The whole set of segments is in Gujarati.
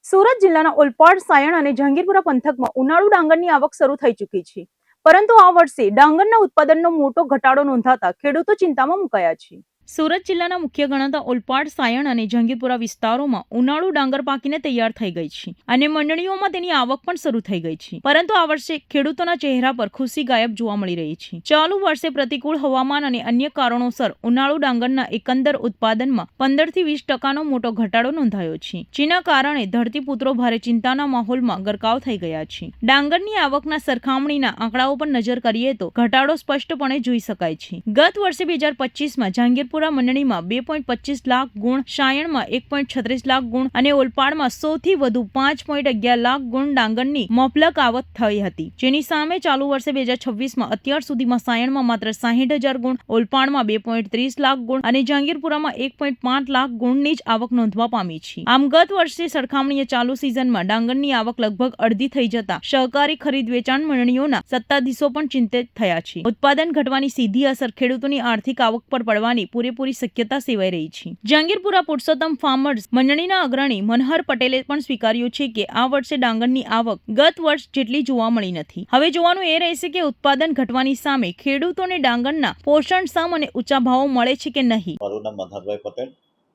સુરત જિલ્લાના ઓલપાડ, સાયણ અને જહાંગીરપુરા પંથકમાં ઉનાળુ ડાંગરની આવક શરૂ થઈ ચૂકી છે. પરંતુ આ વર્ષે ડાંગરના ઉત્પાદનનો મોટો ઘટાડો નોંધાતા ખેડૂતો ચિંતામાં મુકાયા છે. સુરત જિલ્લાના મુખ્ય ગણાતા ઓલપાડ, સાયણ અને જહાંગીરપુરા વિસ્તારોમાં ઉનાળુ ડાંગર પાકીને તૈયાર થઈ ગઈ છે અને મંડળીઓમાં તેની આવક પણ શરૂ થઈ ગઈ છે. પરંતુ આ વર્ષે ખેડૂતોના ચહેરા પર ખુશી ગાયબ જોવા મળી રહી છે. ચાલુ વર્ષે પ્રતિકૂળ હવામાન અને અન્ય કારણોસર ઉનાળુ ડાંગરના એકંદર ઉત્પાદનમાં 15 થી 20% મોટો ઘટાડો નોંધાયો છે, જેના કારણે ધરતીપુત્રો ભારે ચિંતાના માહોલમાં ગરકાવ થઈ ગયા છે. ડાંગરની આવકના સરખામણીના આંકડાઓ પર નજર કરીએ તો ઘટાડો સ્પષ્ટપણે જોઈ શકાય છે. ગત વર્ષે 2025માં જહાંગીરપુરા મંડળીમાં 2.25 લાખ ગુણ, સાયણમાં 1.36 લાખ ગુણ અને ઓલપાડમાં સૌથી વધુ 5.11 લાખ ગુણ ડાંગરની મફલક આવક થઈ હતી. જેની સામે ચાલુ વર્ષે 2026માં અત્યાર સુધીમાં સાયણમાં માત્ર 60,000 ગુણ, ઓલપાડમાં 2.30 લાખ ગુણ અને જહાંગીરપુરામાં 1.5 લાખ ગુણની જ આવક નોંધવા પામી છે. આમ ગત વર્ષે સરખામણીએ ચાલુ સિઝનમાં ડાંગરની આવક લગભગ અડધી થઈ જતા સહકારી ખરીદ વેચાણ મંડળીઓના સત્તાધીશો પણ ચિંતિત થયા છે. ઉત્પાદન ઘટવાની સીધી અસર ખેડૂતોની આર્થિક આવક પર પડવાની પૂરેપૂરી શક્યતા સેવાઈ રહી છે. જહાંગીરપુરા પુરુષોત્તમ ફાર્મર્સ મંડળીના અગ્રણી મનહર પટેલે પણ સ્વીકાર્યું છે કે આ વર્ષે ડાંગરની આવક ગત વર્ષ જેટલી જોવા મળી નથી. હવે જોવાનું એ રહેશે કે ઉત્પાદન ઘટવાની સામે ખેડૂતોને ડાંગરના પોષણક્ષમ અને ઊંચા ભાવો મળે છે કે નહીં. મારું નામ મનહરભાઈ પટેલ.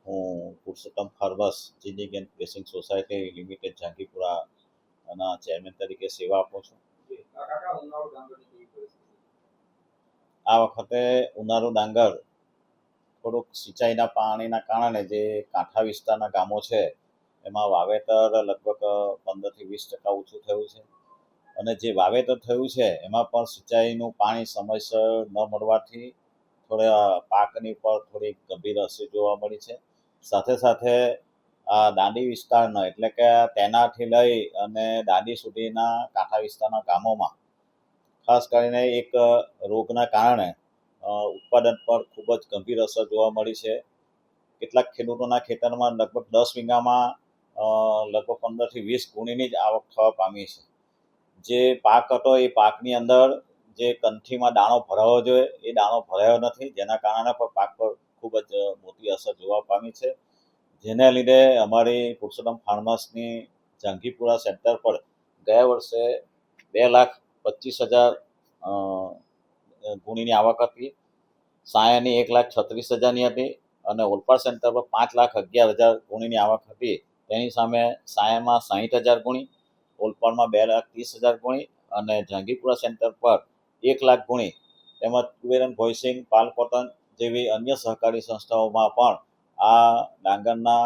હું Purushottam farmers ginning and pressing society limited જહાંગીરપુરાના ચેરમેન તરીકે સેવા આપું છું. આ વખતે ઉનાળુ ડાંગર થોડુંક સિંચાઈના પાણીના કારણે જે કાંઠા વિસ્તારના ગામો છે એમાં વાવેતર લગભગ 15 થી 20% ઓછું થયું છે અને જે વાવેતર થયું છે એમાં પણ સિંચાઈનું પાણી સમયસર ન મળવાથી થોડા પાકની પર થોડી ગંભીર અસર જોવા મળી છે. સાથે સાથે આ દાંડી વિસ્તારના એટલે કે તેનાથી લઈ અને દાંડી સુધીના કાંઠા વિસ્તારના ગામોમાં ખાસ કરીને એક રોગના કારણે ઉત્પાદન પર ખૂબ જ ગંભીર અસર જોવા મળી છે. કેટલાક ખેડૂતોના ખેતરમાં લગભગ 10 વીઘામાં લગભગ 15 થી 20 ગુણીની જ આવક થવા પામી છે. જે પાક હતો એ પાકની અંદર જે કંઠીમાં દાણો ભરાવો જોઈએ એ દાણો ભરાયો નથી, જેના કારણે પણ પાક પર ખૂબ જ મોટી અસર જોવા પામી છે. જેને લીધે અમારી પુરુષોત્તમ ફાર્મર્સની જહાંગીરપુરા સેન્ટર પર ગયા વર્ષે 2,25,000 ગુણીની આવક હતી, સાયણની 1,36,000ની હતી અને ઓલપાડ સેન્ટર પર 5,11,000 ગુણીની આવક હતી. તેની સામે સાયણમાં 60,000 ગુણી, ઓલપાડમાં 2,30,000 ગુણી અને જહાંગીરપુરા સેન્ટર પર 1 લાખ ગુણી તેમજ કુબેરન ભોયસિંગ, પાલ કોટન જેવી અન્ય સહકારી સંસ્થાઓમાં પણ આ ડાંગરના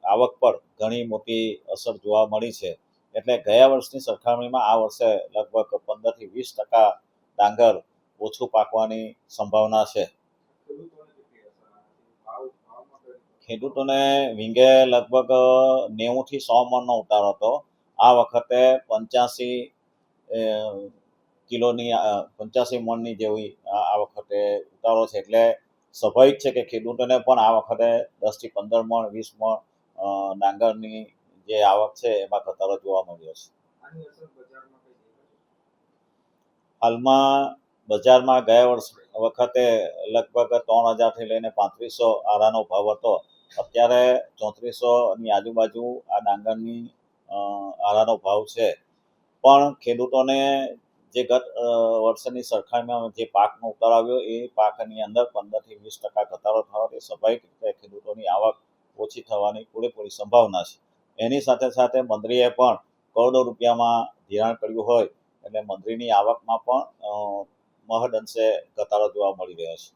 આવક પર ઘણી મોટી અસર જોવા મળી છે. એટલે ગયા વર્ષની સરખામણીમાં આ વર્ષે લગભગ 15 થી 20% ડાંગર ઓછું પાકવાની સંભાવના છે. ખેડૂતોને વીંગે લગભગ 90 થી 100 મણનો ઉતારો હતો. આ વખતે 85 મણની જેવી આ વખતે ઉતારો છે. એટલે સ્વાભાવિક છે કે ખેડૂતોને પણ આ વખતે 10 થી 15 મણ 20 મણ ડાંગરની જે આવક છે એમાં ઘટાડો જોવા મળ્યો છે. હાલમાં બજારમાં ગયા વખતે લગભગ 3,000 થી લઈને 3,500 આરાનો ભાવ હતો. અત્યારે 3,400ની આજુબાજુ આ ડાંગરની આરાનો ભાવ છે. પણ ખેડૂતોને જે ગત વર્ષની સરખામણીમાં જે પાકનો ઉતાર આવ્યો એ પાકની અંદર 15 થી 20% ઘટાડો થવાથી સ્વાભાવિક રીતે ખેડૂતોની આવક ઓછી થવાની પૂરેપૂરી સંભાવના છે. એની સાથે સાથે મંત્રીએ પણ કરોડો રૂપિયામાં ધિરાણ કર્યું હોય એટલે મંત્રીની આવકમાં પણ મહદ અંશે ઘટાડો જોવા મળી રહ્યો છે.